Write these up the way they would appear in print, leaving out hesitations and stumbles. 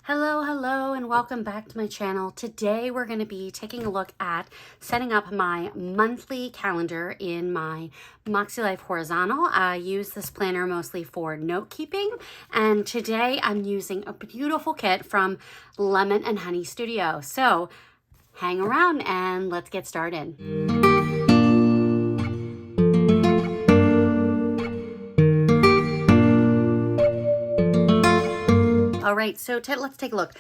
Hello, and welcome back to my channel. Today we're going to be taking a look at setting up my monthly calendar in my Makselife horizontal. I use this planner mostly for note keeping, and today I'm using a beautiful kit from Lemon and Honey Studio. So hang around and let's get started. All right, so let's take a look.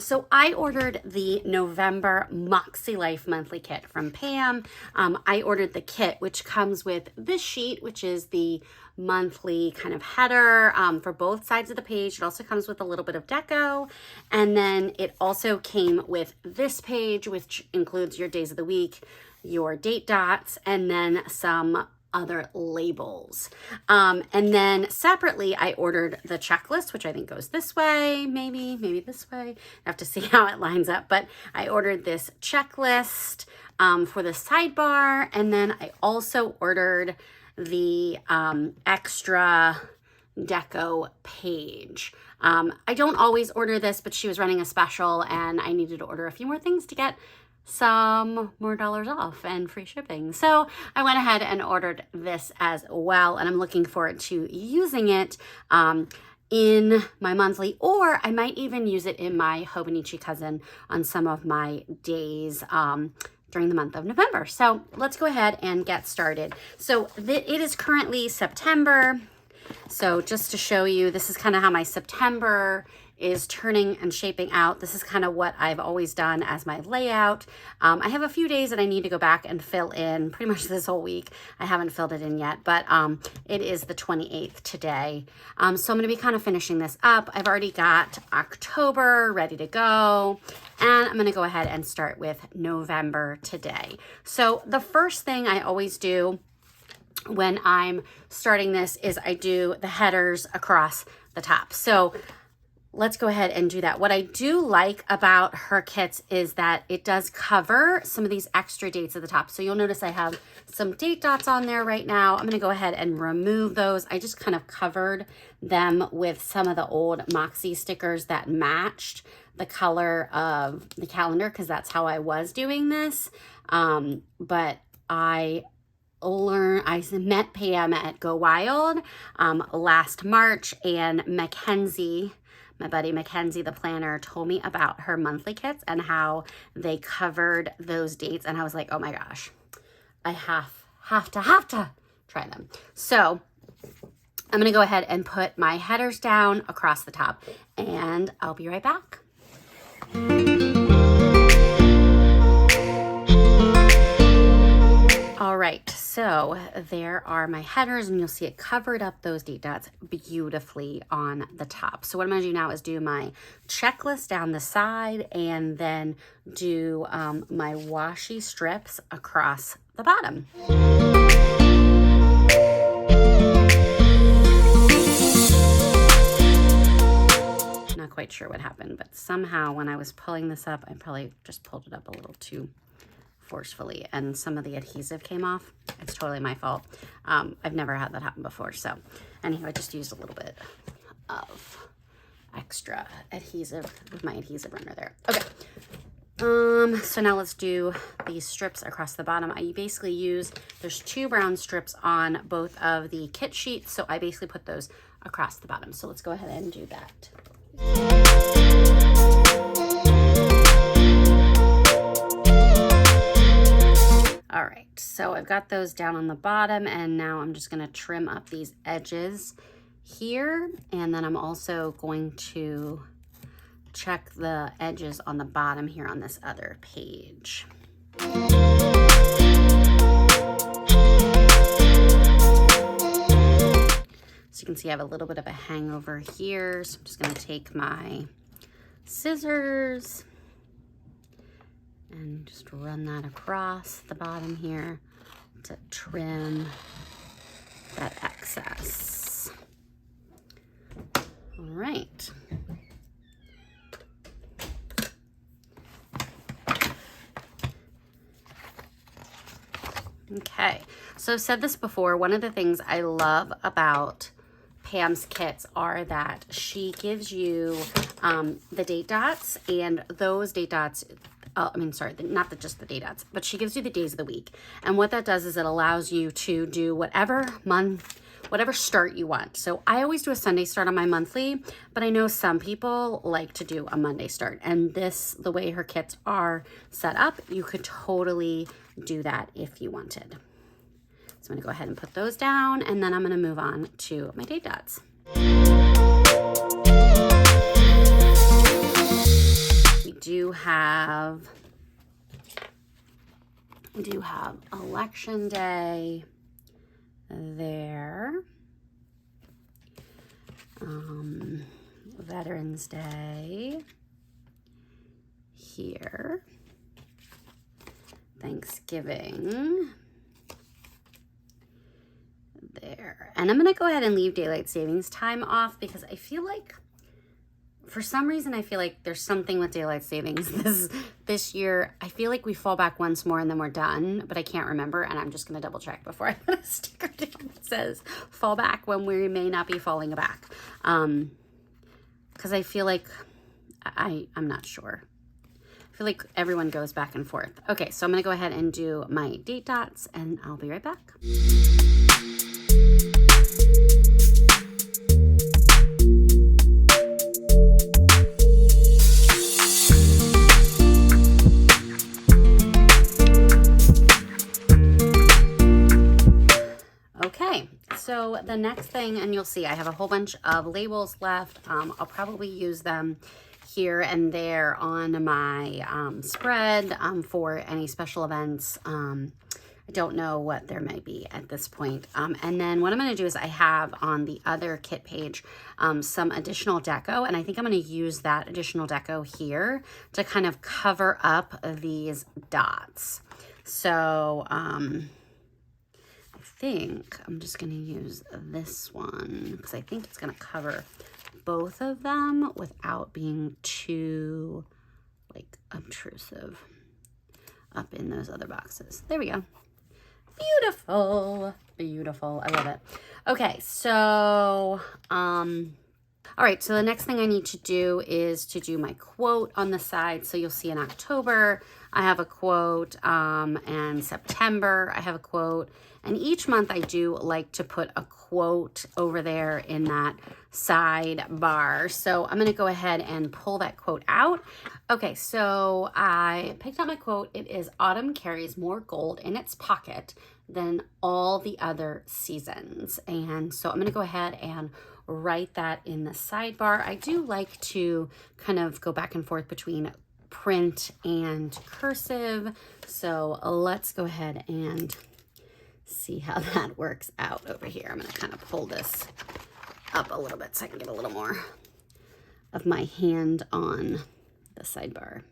So I ordered the November Makselife monthly kit from Pam. I ordered the kit, which comes with this sheet, which is the monthly kind of header for both sides of the page. It also comes with a little bit of deco. And then it also came with this page, which includes your days of the week, your date dots, and then some other labels. And then separately, I ordered the checklist, which I think goes this way, maybe this way. I have to see how it lines up, but I ordered this checklist for the sidebar. And then I also ordered the extra deco page. I don't always order this, but she was running a special and I needed to order a few more things to get some more dollars off and free shipping. So I went ahead and ordered this as well, and I'm looking forward to using it in my monthly, or I might even use it in my Hobonichi cousin on some of my days during the month of November. So let's go ahead and get started. So it is currently September. So just to show you, this is kind of how my September is turning and shaping out. This is kind of what I've always done as my layout. I have a few days that I need to go back and fill in pretty much this whole week. I haven't filled it in yet, but it is the 28th today. So I'm gonna be kind of finishing this up. I've already got October ready to go, and I'm gonna go ahead and start with November today. So the first thing I always do when I'm starting this is I do the headers across the top. So let's go ahead and do that. What I do like about her kits is that it does cover some of these extra dates at the top. So you'll notice I have some date dots on there right now. I'm gonna go ahead and remove those. I just kind of covered them with some of the old Moxie stickers that matched the color of the calendar, because that's how I was doing this. But I met Pam at Go Wild last March, and Mackenzie, my buddy Mackenzie, the planner, told me about her monthly kits and how they covered those dates. And I was like, oh my gosh, I have to try them. So I'm gonna go ahead and put my headers down across the top, and I'll be right back. All right, so there are my headers, and you'll see it covered up those date dots beautifully on the top. So what I'm gonna do now is do my checklist down the side, and then do my washi strips across the bottom. Not quite sure what happened, but somehow when I was pulling this up, I probably just pulled it up a little too forcefully, and some of the adhesive came off. It's totally my fault. I've never had that happen before. So anyway, I just used a little bit of extra adhesive with my adhesive runner there. Okay. So now let's do these strips across the bottom. I basically use, there's 2 brown strips on both of the kit sheets, so I basically put those across the bottom. So let's go ahead and do that. All right, so I've got those down on the bottom, and now I'm just gonna trim up these edges here, and then I'm also going to check the edges on the bottom here on this other page. So you can see I have a little bit of a hangover here, so I'm just gonna take my scissors and just run that across the bottom here to trim that excess. All right. Okay, so I've said this before, one of the things I love about Pam's kits are that she gives you the date dots, and those date dots, not just the date dots, but she gives you the days of the week. And what that does is it allows you to do whatever start you want. So I always do a Sunday start on my monthly, but I know some people like to do a Monday start. And the way her kits are set up, you could totally do that if you wanted. So I'm gonna go ahead and put those down, and then I'm gonna move on to my date dots. We do have Election Day there, Veterans Day here, Thanksgiving there. And I'm gonna go ahead and leave daylight savings time off because I feel like, for some reason, I feel like there's something with daylight savings this year. I feel like we fall back once more and then we're done, but I can't remember, and I'm just gonna double check before I put a sticker down that says fall back when we may not be falling back. Because I feel like, I'm not sure. I feel like everyone goes back and forth. Okay, so I'm gonna go ahead and do my date dots, and I'll be right back. Okay, so the next thing, and you'll see I have a whole bunch of labels left. I'll probably use them here and there on my spread for any special events. I don't know what there might be at this point. And then what I'm going to do is I have on the other kit page some additional deco, and I think I'm going to use that additional deco here to kind of cover up these dots. So I think I'm just going to use this one because I think it's going to cover both of them without being too like obtrusive up in those other boxes. There we go. Beautiful, beautiful. I love it. Okay, so all right, so the next thing I need to do is to do my quote on the side. So you'll see in October I have a quote, and September I have a quote, and each month I do like to put a quote over there in that sidebar. So I'm gonna go ahead and pull that quote out. Okay, so I picked out my quote. It is, "Autumn carries more gold in its pocket than all the other seasons." And so I'm gonna go ahead and write that in the sidebar. I do like to kind of go back and forth between print and cursive. So let's go ahead and see how that works out over here. I'm gonna kind of pull this up a little bit so I can get a little more of my hand on the sidebar.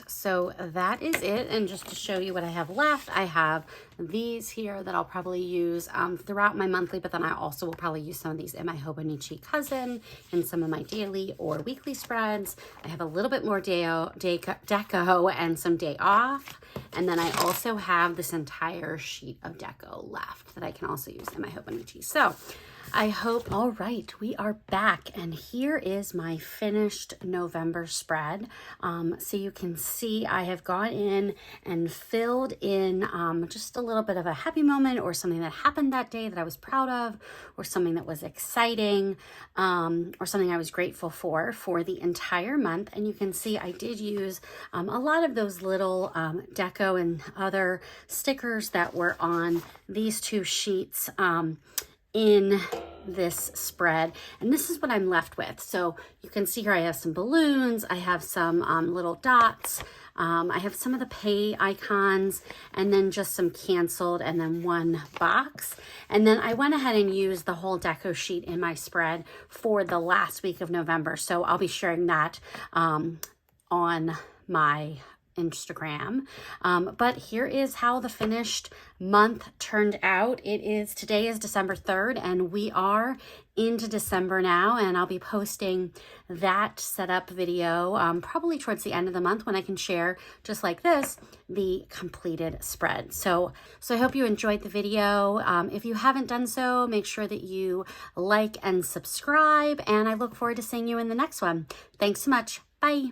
So that is it, and just to show you what I have left, I have these here that I'll probably use throughout my monthly, but then I also will probably use some of these in my Hobonichi cousin and some of my daily or weekly spreads. I have a little bit more deco and some day off, and then I also have this entire sheet of deco left that I can also use in my Hobonichi. So I hope, all right, we are back, and here is my finished November spread. So you can see I have gone in and filled in just a little bit of a happy moment or something that happened that day that I was proud of, or something that was exciting, or something I was grateful for the entire month. And you can see I did use a lot of those little deco and other stickers that were on these two sheets in this spread, and this is what I'm left with. So you can see here I have some balloons, I have some little dots, I have some of the pay icons, and then just some canceled, and then one box. And then I went ahead and used the whole deco sheet in my spread for the last week of November, so I'll be sharing that on my Instagram. But here is how the finished month turned out. Today is December 3rd, and we are into December now, and I'll be posting that setup video probably towards the end of the month when I can share, just like this, the completed spread. So I hope you enjoyed the video. If you haven't done so, make sure that you like and subscribe, and I look forward to seeing you in the next one. Thanks so much. Bye.